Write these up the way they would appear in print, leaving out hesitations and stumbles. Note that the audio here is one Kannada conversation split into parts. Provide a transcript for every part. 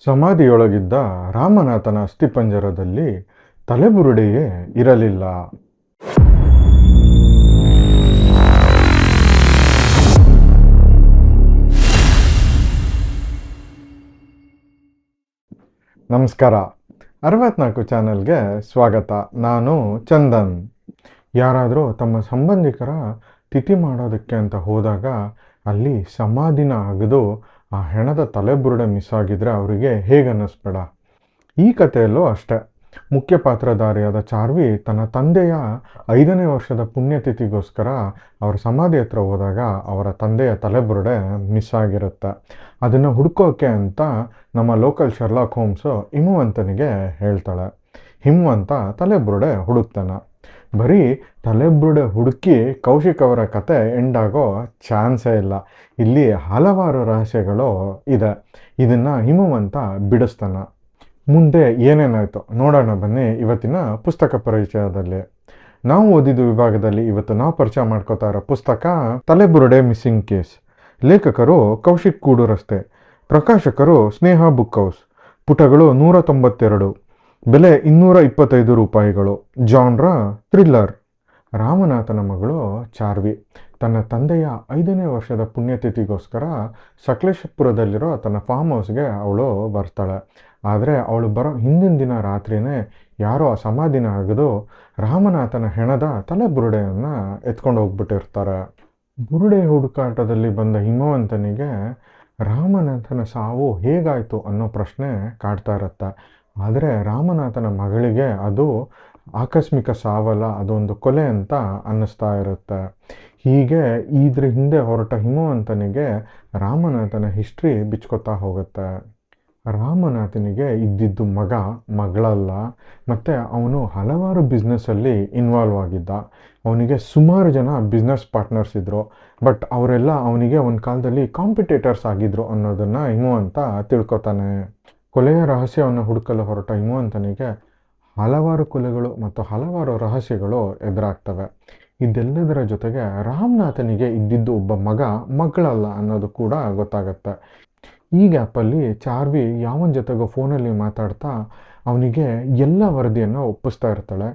ಸಮಾಧಿಯೊಳಗಿದ್ದ ರಾಮನಾಥನ ಅಸ್ಥಿಪಂಜರದಲ್ಲಿ ತಲೆಬುರುಡೆಯೇ ಇರಲಿಲ್ಲ. ನಮಸ್ಕಾರ. 64 ಚಾನೆಲ್ಗೆ ಸ್ವಾಗತ. ನಾನು ಚಂದನ್. ಯಾರಾದರೂ ತಮ್ಮ ಸಂಬಂಧಿಕರ ತಿಥಿ ಮಾಡೋದಕ್ಕೆ ಅಂತ ಹೋದಾಗ ಅಲ್ಲಿ ಸಮಾಧಿನ ಅಗೆದು ಆ ಹೆಣದ ತಲೆಬುರುಡೆ ಮಿಸ್ ಆಗಿದ್ರೆ ಅವರಿಗೆ ಹೇಗೆ ಅನ್ನಿಸ್ಬೇಡ. ಈ ಕಥೆಯಲ್ಲೂ ಅಷ್ಟೇ. ಮುಖ್ಯ ಪಾತ್ರಧಾರಿಯಾದ ಚಾರ್ವಿ ತನ್ನ ತಂದೆಯ 5ನೇ ವರ್ಷದ ಪುಣ್ಯತಿಥಿಗೋಸ್ಕರ ಅವರ ಸಮಾಧಿ ಹತ್ರ ಹೋದಾಗ ಅವರ ತಂದೆಯ ತಲೆಬುರುಡೆ ಮಿಸ್ ಆಗಿರುತ್ತೆ. ಅದನ್ನು ಹುಡ್ಕೋಕೆ ಅಂತ ನಮ್ಮ ಲೋಕಲ್ ಶರ್ಲಾಕ್ ಹೋಮ್ಸು ಹಿಮವಂತನಿಗೆ ಹೇಳ್ತಾಳೆ. ಹಿಮವಂತ ತಲೆಬುರುಡೆ ಹುಡುಕ್ತಾನೆ. ಬರೀ ತಲೆಬುರುಡೆ ಹುಡುಕಿ ಕೌಶಿಕ್ ಅವರ ಕತೆ ಎಂಡಾಗೋ ಚಾನ್ಸೇ ಇಲ್ಲ. ಇಲ್ಲಿ ಹಲವಾರು ರಹಸ್ಯಗಳು ಇದೆ. ಇದನ್ನು ಹಿಮವಂತ ಬಿಡಿಸ್ತಾನೆ. ಮುಂದೆ ಏನೇನಾಯಿತು ನೋಡೋಣ ಬನ್ನಿ ಇವತ್ತಿನ ಪುಸ್ತಕ ಪರಿಚಯದಲ್ಲಿ. ನಾವು ಓದಿದ ವಿಭಾಗದಲ್ಲಿ ಇವತ್ತು ನಾವು ಪರಿಚಯ ಮಾಡ್ಕೋತಾ ಇರೋ ಪುಸ್ತಕ ತಲೆಬುರುಡೆ ಮಿಸ್ಸಿಂಗ್ ಕೇಸ್. ಲೇಖಕರು ಕೌಶಿಕ್ ಕೂಡುರಸ್ತೆ. ಪ್ರಕಾಶಕರು ಸ್ನೇಹ ಬುಕ್ ಹೌಸ್. ಪುಟಗಳು 192. ಬೆಲೆ 225 ರೂಪಾಯಿಗಳು. Genre thriller. ರಾಮನಾಥನ ಮಗಳು ಚಾರ್ವಿ ತನ್ನ ತಂದೆಯ 5ನೇ ವರ್ಷದ ಪುಣ್ಯತಿಥಿಗೋಸ್ಕರ ಸಕಲೇಶಪುರದಲ್ಲಿರೋ ತನ್ನ ಫಾರ್ಮ್ ಹೌಸ್ಗೆ ಅವಳು ಬರ್ತಾಳೆ. ಆದರೆ ಅವಳು ಬರೋ ಹಿಂದಿನ ದಿನ ರಾತ್ರಿಯೇ ಯಾರೋ ಆ ಸಮಾಧಿನ ಅಗೆದು ರಾಮನಾಥನ ಹೆಣದ ತಲೆಬುರುಡೆಯನ್ನು ಎತ್ಕೊಂಡು ಹೋಗ್ಬಿಟ್ಟಿರ್ತಾರೆ. ಬುರುಡೆ ಹುಡುಕಾಟದಲ್ಲಿ ಬಂದ ಹಿಮವಂತನಿಗೆ ರಾಮನಾಥನ ಸಾವು ಹೇಗಾಯಿತು ಅನ್ನೋ ಪ್ರಶ್ನೆ ಕಾಡ್ತಾ ಇರುತ್ತೆ. ಆದರೆ ರಾಮನಾಥನ ಮಗಳಿಗೆ ಅದು ಆಕಸ್ಮಿಕ ಸಾವಲ್ಲ, ಅದೊಂದು ಕೊಲೆ ಅಂತ ಅನ್ನಿಸ್ತಾ ಇರುತ್ತೆ. ಹೀಗೆ ಇದ್ರ ಹಿಂದೆ ಹೊರಟ ಹಿಮವಂತನಿಗೆ ರಾಮನಾಥನ ಹಿಸ್ಟ್ರಿ ಬಿಚ್ಕೋತಾ ಹೋಗುತ್ತೆ. ರಾಮನಾಥನಿಗೆ ಇದ್ದಿದ್ದು ಮಗಳಲ್ಲ, ಮತ್ತು ಅವನು ಹಲವಾರು ಬಿಸ್ನೆಸ್ಸಲ್ಲಿ ಇನ್ವಾಲ್ವ್ ಆಗಿದ್ದ. ಅವನಿಗೆ ಸುಮಾರು ಜನ ಬಿಸ್ನೆಸ್ ಪಾರ್ಟ್ನರ್ಸ್ ಇದ್ದರು. ಬಟ್ ಅವರೆಲ್ಲ ಅವನಿಗೆ ಒಂದು ಕಾಲದಲ್ಲಿ ಕಾಂಪಿಟೇಟರ್ಸ್ ಆಗಿದ್ರು ಅನ್ನೋದನ್ನು ಹಿಮವಂತ ತಿಳ್ಕೊತಾನೆ. ಕೊಲೆಯ ರಹಸ್ಯವನ್ನು ಹುಡುಕಲು ಹೊರಟ ಹಿಮವಂತನಿಗೆ ಹಲವಾರು ಕೊಲೆಗಳು ಮತ್ತು ಹಲವಾರು ರಹಸ್ಯಗಳು ಎದುರಾಗ್ತವೆ. ಇದೆಲ್ಲದರ ಜೊತೆಗೆ ರಾಮನಾಥನಿಗೆ ಇದ್ದಿದ್ದು ಒಬ್ಬ ಮಗಳಲ್ಲ ಅನ್ನೋದು ಕೂಡ ಗೊತ್ತಾಗತ್ತೆ. ಈ ಗ್ಯಾಪಲ್ಲಿ ಚಾರ್ವಿ ಯಾವನ ಜೊತೆಗೋ ಫೋನಲ್ಲಿ ಮಾತಾಡ್ತಾ ಅವನಿಗೆ ಎಲ್ಲ ವರದಿಯನ್ನು ಒಪ್ಪಿಸ್ತಾ ಇರ್ತಾಳೆ.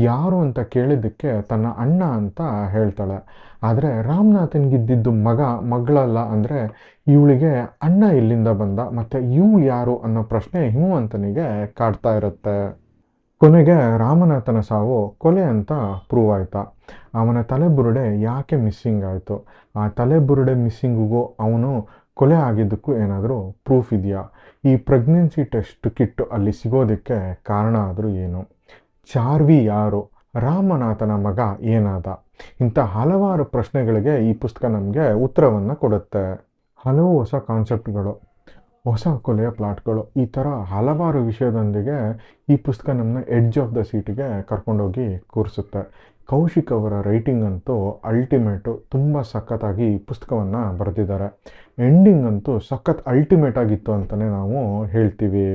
ಯಾರು ಅಂತ ಕೇಳಿದ್ದಕ್ಕೆ ತನ್ನ ಅಣ್ಣ ಅಂತ ಹೇಳ್ತಾಳೆ. ಆದರೆ ರಾಮನಾಥನಿಗಿದ್ದಿದ್ದು ಮಗಳಲ್ಲ ಅಂದರೆ ಇವಳಿಗೆ ಅಣ್ಣ ಎಲ್ಲಿಂದ ಬಂದ ಮತ್ತು ಇವಳು ಯಾರು ಅನ್ನೋ ಪ್ರಶ್ನೆ ಹಿಮವಂತನಿಗೆ ಕಾಡ್ತಾ ಇರುತ್ತೆ. ಕೊನೆಗೆ ರಾಮನಾಥನ ಸಾವು ಕೊಲೆ ಅಂತ ಪ್ರೂವ್ ಆಯ್ತಾ? ಅವನ ತಲೆಬುರುಡೆ ಯಾಕೆ ಮಿಸ್ಸಿಂಗ್ ಆಯಿತು? ಆ ತಲೆಬುರುಡೆ ಮಿಸ್ಸಿಂಗಿಗೂ ಅವನು ಕೊಲೆ ಆಗಿದ್ದಕ್ಕೂ ಏನಾದರೂ ಪ್ರೂಫ್ ಇದೆಯಾ? ಈ ಪ್ರೆಗ್ನೆನ್ಸಿ ಟೆಸ್ಟ್ ಕಿಟ್ ಅಲ್ಲಿ ಸಿಗೋದಕ್ಕೆ ಕಾರಣ ಆದರೂ ಏನು? ಚಾರ್ವಿ ಯಾರು? ರಾಮನಾಥನ ಮಗ ಏನಾದ? ಇಂಥ ಹಲವಾರು ಪ್ರಶ್ನೆಗಳಿಗೆ ಈ ಪುಸ್ತಕ ನಮಗೆ ಉತ್ತರವನ್ನು ಕೊಡುತ್ತೆ. ಹಲವು ಹೊಸ ಕಾನ್ಸೆಪ್ಟ್ಗಳು, ಹೊಸ ಕೊಲೆಯ ಪ್ಲಾಟ್ಗಳು, ಈ ಥರ ಹಲವಾರು ವಿಷಯದೊಂದಿಗೆ ಈ ಪುಸ್ತಕ ನಮ್ಮನ್ನ ಎಡ್ಜ್ ಆಫ್ ದ ಸೀಟಿಗೆ ಕರ್ಕೊಂಡೋಗಿ ಕೂರಿಸುತ್ತೆ. ಕೌಶಿಕ್ ಅವರ ರೈಟಿಂಗ್ ಅಂತೂ ಅಲ್ಟಿಮೇಟು. ತುಂಬ ಸಖತ್ತಾಗಿ ಈ ಪುಸ್ತಕವನ್ನು ಬರೆದಿದ್ದಾರೆ. ಎಂಡಿಂಗ್ ಅಂತೂ ಸಖತ್ ಅಲ್ಟಿಮೇಟ್ ಆಗಿತ್ತು ಅಂತಲೇ ನಾವು ಹೇಳ್ತೀವಿ.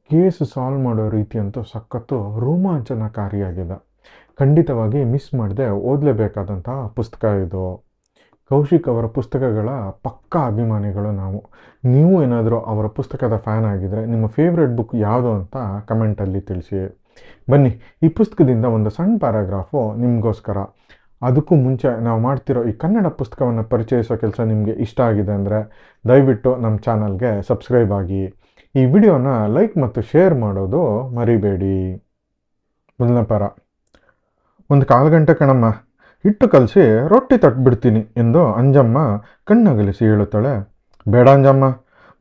ಕೇಸ್ ಸಾಲ್ವ್ ಮಾಡೋ ರೀತಿ ಅಂತೂ ಸಖತ್ತು ರೋಮಾಂಚನಕಾರಿಯಾಗಿದೆ. ಖಂಡಿತವಾಗಿ ಮಿಸ್ ಮಾಡದೆ ಓದಲೇಬೇಕಾದಂತಹ ಪುಸ್ತಕ ಇದು. ಕೌಶಿಕ್ ಅವರ ಪುಸ್ತಕಗಳ ಪಕ್ಕಾ ಅಭಿಮಾನಿಗಳು ನಾವು. ನೀವು ಏನಾದರೂ ಅವರ ಪುಸ್ತಕದ ಫ್ಯಾನ್ ಆಗಿದ್ದರೆ ನಿಮ್ಮ ಫೇವ್ರೆಟ್ ಬುಕ್ ಯಾವುದು ಅಂತ ಕಮೆಂಟಲ್ಲಿ ತಿಳಿಸಿ. ಬನ್ನಿ, ಈ ಪುಸ್ತಕದಿಂದ ಒಂದು ಸಣ್ಣ ಪ್ಯಾರಾಗ್ರಾಫು ನಿಮಗೋಸ್ಕರ. ಅದಕ್ಕೂ ಮುಂಚೆ ನಾವು ಮಾಡ್ತಿರೋ ಈ ಕನ್ನಡ ಪುಸ್ತಕವನ್ನು ಪರಿಚಯಿಸೋ ಕೆಲಸ ನಿಮಗೆ ಇಷ್ಟ ಆಗಿದೆ ಅಂದರೆ ದಯವಿಟ್ಟು ನಮ್ಮ ಚಾನಲ್ಗೆ ಸಬ್ಸ್ಕ್ರೈಬ್ ಆಗಿ. ಈ ವಿಡಿಯೋನ ಲೈಕ್ ಮತ್ತು ಶೇರ್ ಮಾಡೋದು ಮರಿಬೇಡಿ. ಮೊದಲನೇ ಪ್ಯಾರ. ಒಂದು 1/4 ಗಂಟೆ ಕಣಮ್ಮ, ಹಿಟ್ಟು ಕಲಸಿ ರೊಟ್ಟಿ ತಟ್ಬಿಡ್ತೀನಿ ಎಂದು ಅಂಜಮ್ಮ ಕಣ್ಣಗಲಿಸಿ ಹೇಳುತ್ತಾಳೆ. ಬೇಡ ಅಂಜಮ್ಮ,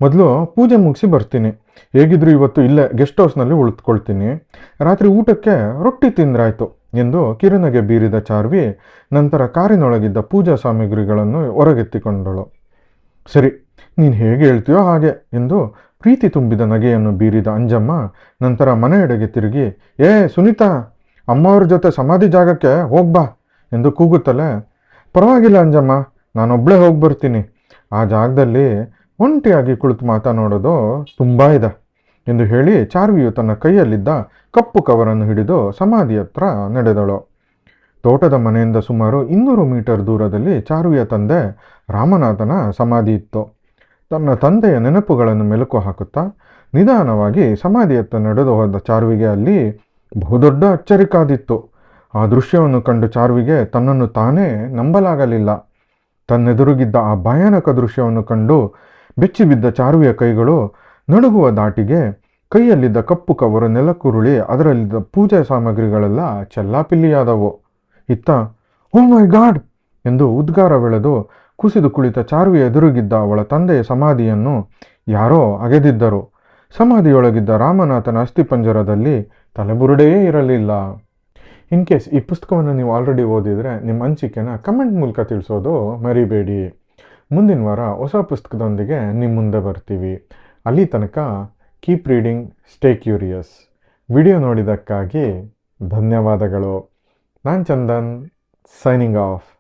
ಮೊದಲು ಪೂಜೆ ಮುಗಿಸಿ ಬರ್ತೀನಿ. ಹೇಗಿದ್ರು ಇವತ್ತು ಇಲ್ಲೇ ಗೆಸ್ಟ್ ಹೌಸ್ನಲ್ಲಿ ಉಳಿದುಕೊಳ್ತೀನಿ. ರಾತ್ರಿ ಊಟಕ್ಕೆ ರೊಟ್ಟಿ ತಿಂದ್ರಾಯ್ತು ಎಂದು ಕಿರುನಗೆ ಬೀರಿದ ಚಾರ್ವಿ ನಂತರ ಕಾರಿನೊಳಗಿದ್ದ ಪೂಜಾ ಸಾಮಗ್ರಿಗಳನ್ನು ಹೊರಗೆತ್ತಿಕೊಂಡಳು. ಸರಿ, ನೀನು ಹೇಗೆ ಹೇಳ್ತೀಯೋ ಹಾಗೆ ಎಂದು ಪ್ರೀತಿ ತುಂಬಿದ ನಗೆಯನ್ನು ಬೀರಿದ ಅಂಜಮ್ಮ ನಂತರ ಮನೆಯೆಡೆಗೆ ತಿರುಗಿ, ಸುನೀತಾ, ಅಮ್ಮವ್ರ ಜೊತೆ ಸಮಾಧಿ ಜಾಗಕ್ಕೆ ಹೋಗ್ಬಾ ಎಂದು ಕೂಗುತ್ತಲೇ, ಪರವಾಗಿಲ್ಲ ಅಂಜಮ್ಮ, ನಾನೊಬ್ಬಳೇ ಹೋಗಿ ಬರ್ತೀನಿ. ಆ ಜಾಗದಲ್ಲಿ ಒಂಟಿಯಾಗಿ ಕುಳಿತು ಮಾತನಾಡೋದು ತುಂಬ ಇದೆ ಎಂದು ಹೇಳಿ ಚಾರ್ವಿಯು ತನ್ನ ಕೈಯಲ್ಲಿದ್ದ ಕಪ್ಪು ಕವರನ್ನು ಹಿಡಿದು ಸಮಾಧಿ ಹತ್ರ ನಡೆದಳು. ತೋಟದ ಮನೆಯಿಂದ ಸುಮಾರು 200 ಮೀಟರ್ ದೂರದಲ್ಲಿ ಚಾರ್ವಿಯ ತಂದೆ ರಾಮನಾಥನ ಸಮಾಧಿ ಇತ್ತು. ತನ್ನ ತಂದೆಯ ನೆನಪುಗಳನ್ನು ಮೆಲುಕು ಹಾಕುತ್ತಾ ನಿಧಾನವಾಗಿ ಸಮಾಧಿಯತ್ತ ನಡೆದು ಹೋದ ಚಾರುವಿಗೆ ಅಲ್ಲಿ ಬಹುದೊಡ್ಡ ಅಚ್ಚರಿ ಕಾದಿತ್ತು. ಆ ದೃಶ್ಯವನ್ನು ಕಂಡು ಚಾರುವಿಗೆ ತನ್ನನ್ನು ತಾನೇ ನಂಬಲಾಗಲಿಲ್ಲ. ತನ್ನೆದುರುಗಿದ್ದ ಆ ಭಯಾನಕ ದೃಶ್ಯವನ್ನು ಕಂಡು ಬೆಚ್ಚಿಬಿದ್ದ ಚಾರುವಿಯ ಕೈಗಳು ನಡುಗುವ ದಾಟಿಗೆ ಕೈಯಲ್ಲಿದ್ದ ಕಪ್ಪು ಕವರು ನೆಲಕ್ಕುರುಳಿ ಅದರಲ್ಲಿದ್ದ ಪೂಜಾ ಸಾಮಗ್ರಿಗಳೆಲ್ಲ ಚೆಲ್ಲಾಪಿಲ್ಲಿಯಾದವು. ಇತ್ತ ಓ ಮೈ ಗಾಡ್ ಎಂದು ಉದ್ಗಾರವೆಳೆದು ಕುಸಿದು ಕುಳಿತ ಚಾರುವಿಯ ಎದುರುಗಿದ್ದ ಅವಳ ತಂದೆಯ ಸಮಾಧಿಯನ್ನು ಯಾರೋ ಅಗೆದಿದ್ದರು. ಸಮಾಧಿಯೊಳಗಿದ್ದ ರಾಮನಾಥನ ಅಸ್ಥಿಪಂಜರದಲ್ಲಿ ತಲೆಬುರುಡೆಯೇ ಇರಲಿಲ್ಲ. ಇನ್ ಕೇಸ್ ಈ ಪುಸ್ತಕವನ್ನು ನೀವು ಆಲ್ರೆಡಿ ಓದಿದರೆ ನಿಮ್ಮ ಅನಿಸಿಕೆನ ಕಮೆಂಟ್ ಮೂಲಕ ತಿಳಿಸೋದು ಮರಿಬೇಡಿ. ಮುಂದಿನ ವಾರ ಹೊಸ ಪುಸ್ತಕದೊಂದಿಗೆ ನಿಮ್ಮ ಮುಂದೆ ಬರ್ತೀವಿ. ಅಲ್ಲಿ ತನಕ keep reading, stay curious. Video ನೋಡಿದ್ದಕ್ಕಾಗಿ ಧನ್ಯವಾದಗಳು. ನಾನು ಚಂದನ್, ಸೈನಿಂಗ್ ಆಫ್.